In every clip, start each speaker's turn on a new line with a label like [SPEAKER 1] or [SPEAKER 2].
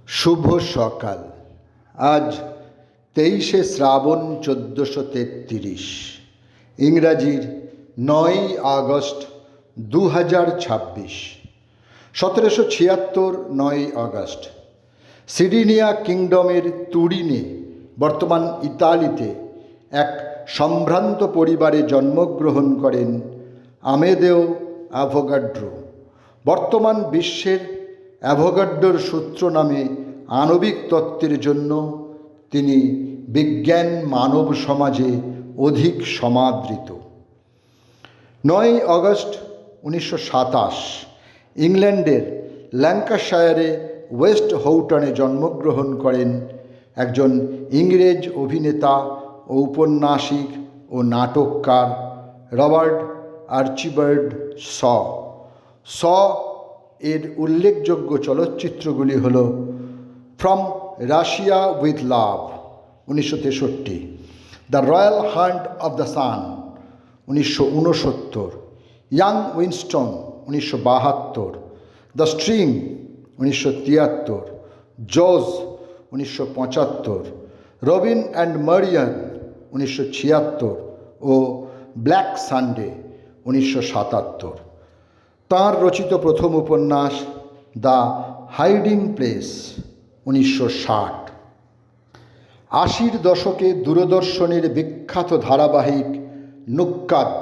[SPEAKER 1] শুভ সকাল। আজ 23শে শ্রাবণ 1433, ইংরাজির 9ই August 2026। 1776 9ই August সিডিনিয়া কিংডমের তুরিনে, বর্তমান ইতালিতে এক সম্ভ্রান্ত পরিবারে জন্মগ্রহণ করেন আমেদেও অ্যাভোগাড্রো। বর্তমান বিশ্বের অ্যাভোগাড্রোর সূত্র নামে আণবিক তত্ত্বের জন্য তিনি বিজ্ঞান মানব সমাজে অধিক সমাদৃত। 9ই আগস্ট 1927 ইংল্যান্ডের ল্যাঙ্কাশায়ারে ওয়েস্ট হৌটনে জন্মগ্রহণ করেন একজন ইংরেজ অভিনেতা, ঔপন্যাসিক ও নাটককার রবার্ট আর্চিবাল্ড শ। শ এর উল্লেখযোগ্য চলচ্চিত্রগুলি হল from Russia with love 1963, the royal hunt of the sun 1969, young Winston 1972, the string 1973, Jaws 1975, Robin and Marian 1976 ও ব্ল্যাক সানডে 1977। তাঁর রচিত প্রথম উপন্যাস দ্য হাইডিং প্লেস 1960। 80-র দশকে দূরদর্শনের বিখ্যাত ধারাবাহিক নুক্কাদ,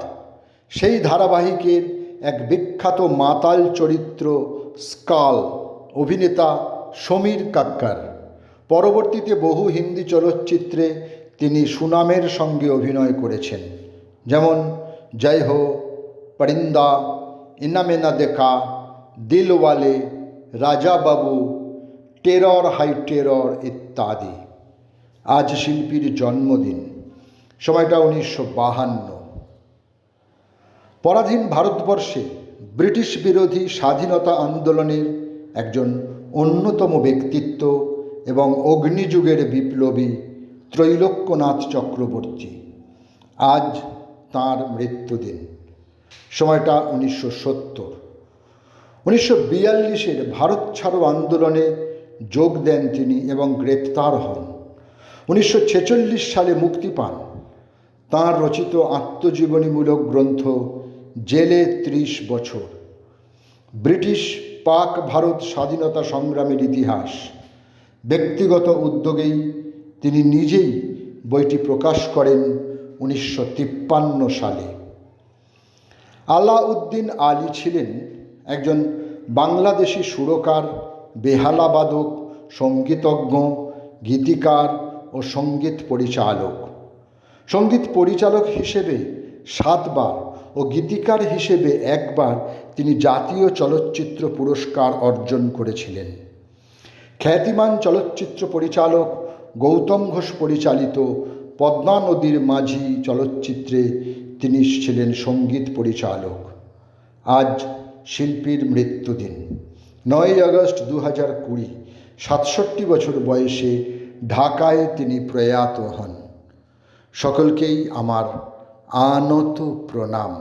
[SPEAKER 1] সেই ধারাবাহিকের এক বিখ্যাত মাতাল চরিত্র স্কাল অভিনেতা সমীর কাক্কার। পরবর্তীতে বহু হিন্দি চলচ্চিত্রে তিনি সুনামের সঙ্গে অভিনয় করেছেন, যেমন জয় হো, পরিন্দা, ইনা না দেখা, Dilwale, Raja Babu, terror high terror ইত্যাদি। আজ শিল্পীর জন্মদিন, সময়টা 1952। পরাধীন ভারতবর্ষে ব্রিটিশ বিরোধী স্বাধীনতা আন্দোলনের একজন অন্যতম ব্যক্তিত্ব এবং অগ্নিযুগের বিপ্লবী ত্রৈলোক্যনাথ চক্রবর্তী। আজ তাঁর মৃত্যুদিন, সময়টা 1970। 1942-এর ভারত ছাড়ো আন্দোলনে যোগ দেন তিনি এবং গ্রেপ্তার হন। 1946 সালে মুক্তি পান। তাঁর রচিত আত্মজীবনীমূলক গ্রন্থ জেলে 30 বছর, ব্রিটিশ পাক ভারত স্বাধীনতা সংগ্রামের ইতিহাস। ব্যক্তিগত উদ্যোগেই তিনি নিজেই বইটি প্রকাশ করেন 1953 সালে। আলাউদ্দিন আলী ছিলেন একজন বাংলাদেশি সুরকার, বেহালাবাদক, সঙ্গীতজ্ঞ, গীতিকার ও সঙ্গীত পরিচালক। সঙ্গীত পরিচালক হিসেবে 7 বার ও গীতিকার হিসেবে 1 বার তিনি জাতীয় চলচ্চিত্র পুরস্কার অর্জন করেছিলেন। খ্যাতিমান চলচ্চিত্র পরিচালক গৌতম ঘোষ পরিচালিত পদ্মা নদীর মাঝি চলচ্চিত্রে তিনি ছিলেন সঙ্গীত পরিচালক। আজ শিল্পীর মৃত্যুদিন, 9ই আগস্ট 2020। 67 বছর বয়সে ঢাকায় তিনি প্রয়াত হন। সকলকেই আমার আনত প্রণাম।